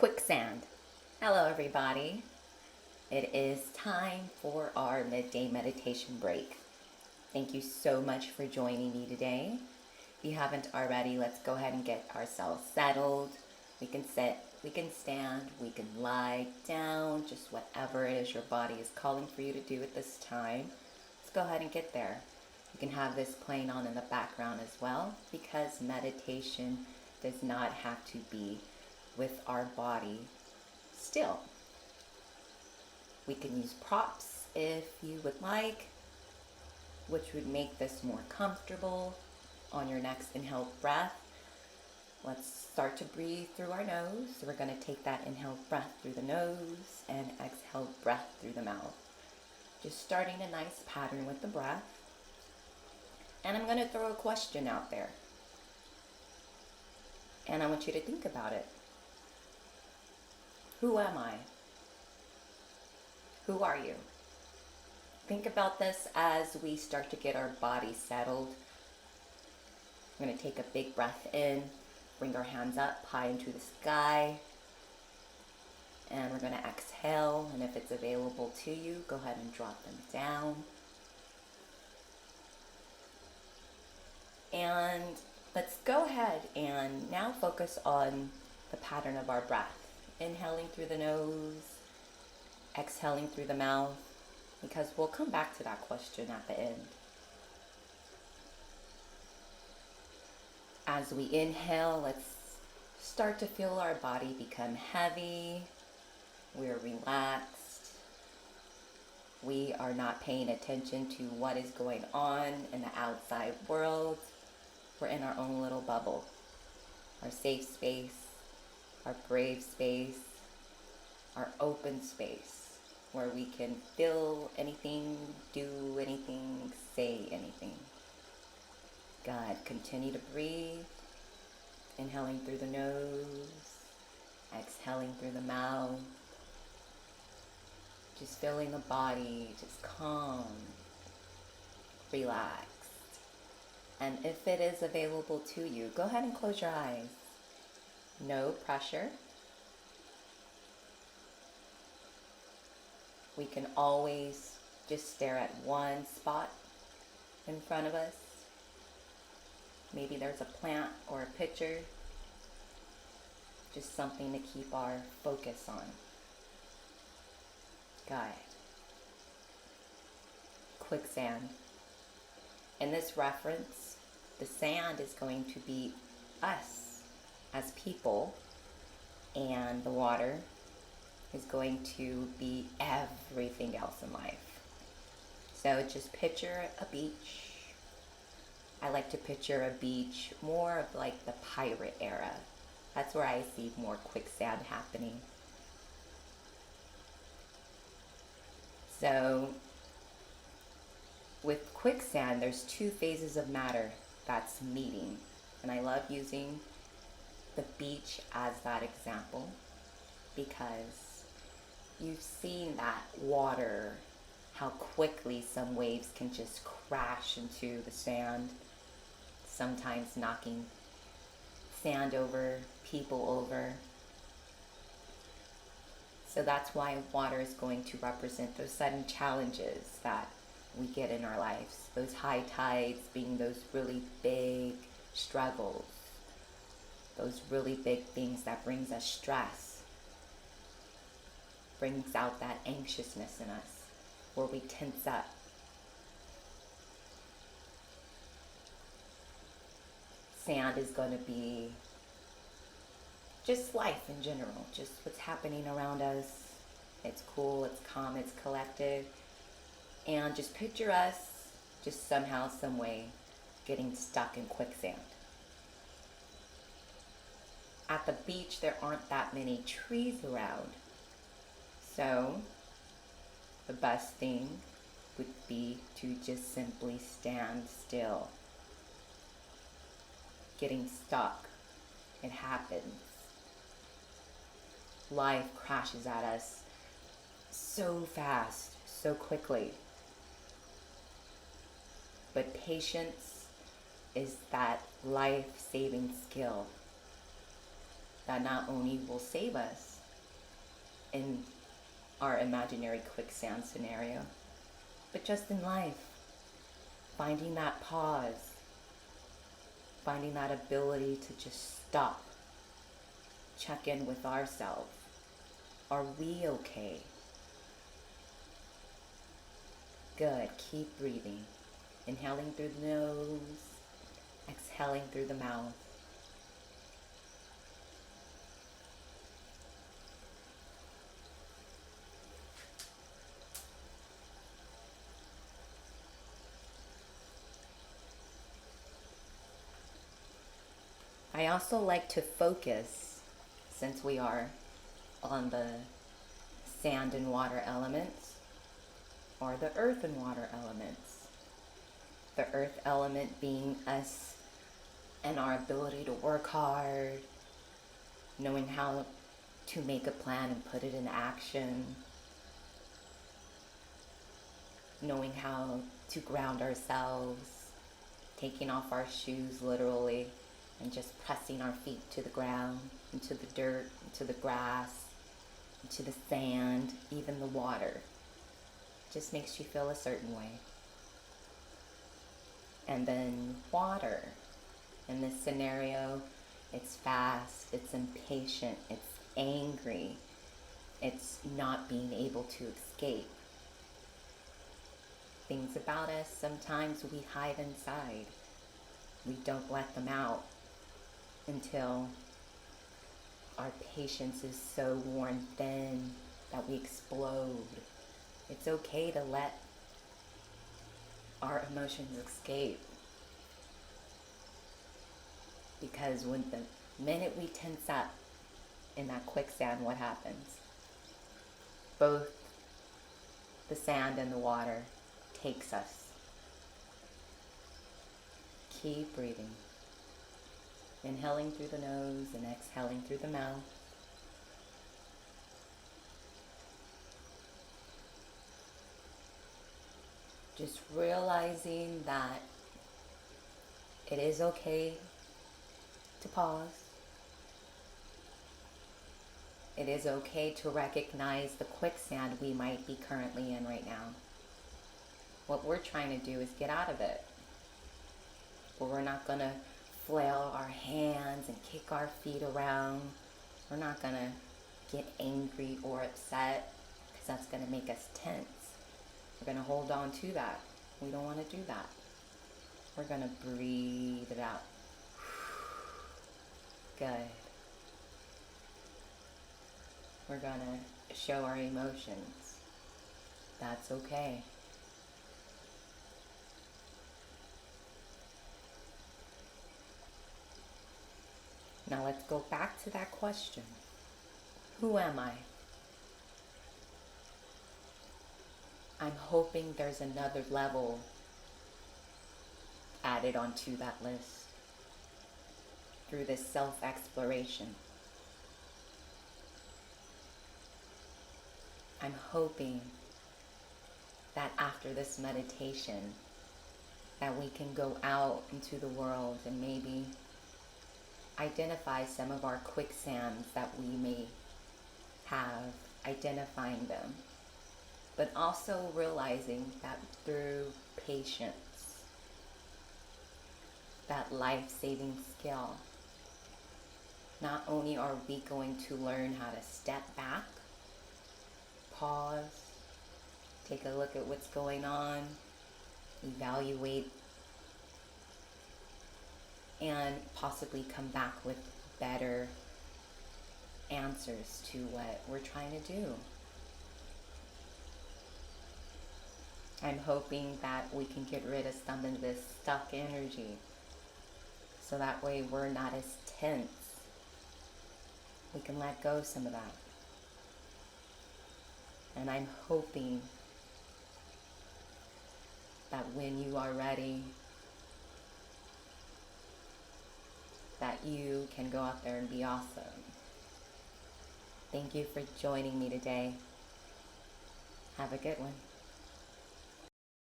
Quicksand. Hello, everybody. It is time for our midday meditation break. Thank you so much for joining me today. If you haven't already, let's go ahead and get ourselves settled. We can sit, we can stand, we can lie down, just whatever it is your body is calling for you to do at this time. Let's go ahead and get there. You can have this playing on in the background as well, because meditation does not have to be with our body still. We can use props if you would like, which would make this more comfortable. On your next inhaled breath, let's start to breathe through our nose. So we're going to take that inhaled breath through the nose and exhaled breath through the mouth. Just starting a nice pattern with the breath. And I'm going to throw a question out there. And I want you to think about it. Who am I? Who are you? Think about this as we start to get our body settled. We're going to take a big breath in, bring our hands up high into the sky, and we're going to exhale, and if it's available to you, go ahead and drop them down. And let's go ahead and now focus on the pattern of our breath. Inhaling through the nose, exhaling through the mouth, because we'll come back to that question at the end. As we inhale, let's start to feel our body become heavy. We're relaxed. We are not paying attention to what is going on in the outside world. We're in our own little bubble, our safe space, our brave space, our open space, where we can feel anything, do anything, say anything. God, continue to breathe, inhaling through the nose, exhaling through the mouth, just feeling the body just calm, relaxed. And if it is available to you, go ahead and close your eyes. No pressure. We can always just stare at one spot in front of us. Maybe there's a plant or a picture. Just something to keep our focus on. Guide. Quicksand. In this reference, the sand is going to be us as people, and the water is going to be everything else in life. So just picture a beach. I like to picture a beach more of like the pirate era. That's where I see more quicksand happening. So with quicksand, there's two phases of matter that's meeting. And I love using the beach as that example, because you've seen that water, how quickly some waves can just crash into the sand, sometimes knocking sand over, people over. So that's why water is going to represent those sudden challenges that we get in our lives. Those high tides being those really big struggles, those really big things that brings us stress, brings out that anxiousness in us, where we tense up. Sand is going to be just life in general, just what's happening around us. It's cool, it's calm, it's collected. And just picture us just somehow, some way, getting stuck in quicksand. At the beach, there aren't that many trees around. So the best thing would be to just simply stand still. Getting stuck, it happens. Life crashes at us so fast, so quickly. But patience is that life-saving skill that not only will save us in our imaginary quicksand scenario, but just in life. Finding that pause, finding that ability to just stop, check in with ourselves. Are we okay? Good. Keep breathing. Inhaling through the nose, exhaling through the mouth. I also like to focus, since we are on the sand and water elements, or the earth and water elements. The earth element being us and our ability to work hard, knowing how to make a plan and put it in action, knowing how to ground ourselves, taking off our shoes literally, and just pressing our feet to the ground, into the dirt, into the grass, into the sand, even the water. Just makes you feel a certain way. And then water. In this scenario, it's fast, it's impatient, it's angry, it's not being able to escape. Things about us, sometimes we hide inside. We don't let them out until our patience is so worn thin that we explode. It's okay to let our emotions escape. Because when the minute we tense up in that quicksand, what happens? Both the sand and the water takes us. Keep breathing. Inhaling through the nose and exhaling through the mouth. Just realizing that it is okay to pause. It is okay to recognize the quicksand we might be currently in right now. What we're trying to do is get out of it. But we're not going to flail our hands and kick our feet around. We're not going to get angry or upset, because that's going to make us tense. We're going to hold on to that. We don't want to do that. We're going to breathe it out. Good. We're going to show our emotions. That's okay. Now let's go back to that question. Who am I? I'm hoping there's another level added onto that list through this self-exploration. I'm hoping that after this meditation that we can go out into the world and maybe identify some of our quicksands that we may have, identifying them, but also realizing that through patience, that life-saving skill, not only are we going to learn how to step back, pause, take a look at what's going on, evaluate, and possibly come back with better answers to what we're trying to do. I'm hoping that we can get rid of some of this stuck energy, so that way we're not as tense. We can let go of some of that. And I'm hoping that when you are ready, that you can go out there and be awesome. Thank you for joining me today. Have a good one.